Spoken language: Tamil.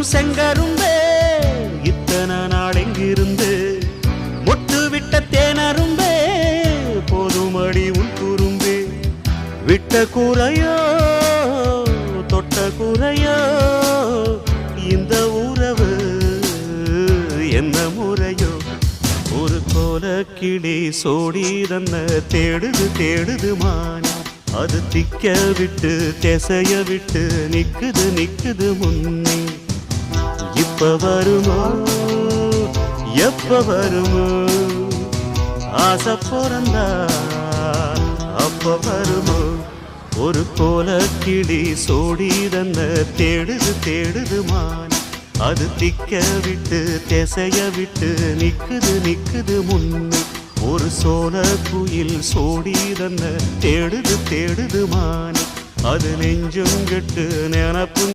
செங்கரும்பே இத்தனை நாள் எங்கிருந்து மொட்டு விட்ட தேனரும்பே போதுமடி உன் குறும்பே விட்ட கூரையோ தொட்ட கூரையோ இந்த உறவு என்ன முறையோ ஒரு கோல கிளி சோடி தன்ன தேடுது தேடுது மான் அது திக்க விட்டு திசைய விட்டு நிக்குது நிக்குது முன்னே இப்ப வருமோ எப்ப வருமோ ஆசை பிறந்தா அப்ப வருமோ ஒரு கோல கிளி சோடி தன்ன தேடுது தேடுது மான் அது திக்க விட்டு திசைய விட்டு நிக்குது நிக்குது முன்னே ஒரு சோல குயில் சோடி தன்ன தேடுது தேடுது மான் அது நெஞ்சும் கெட்டு நினப்பு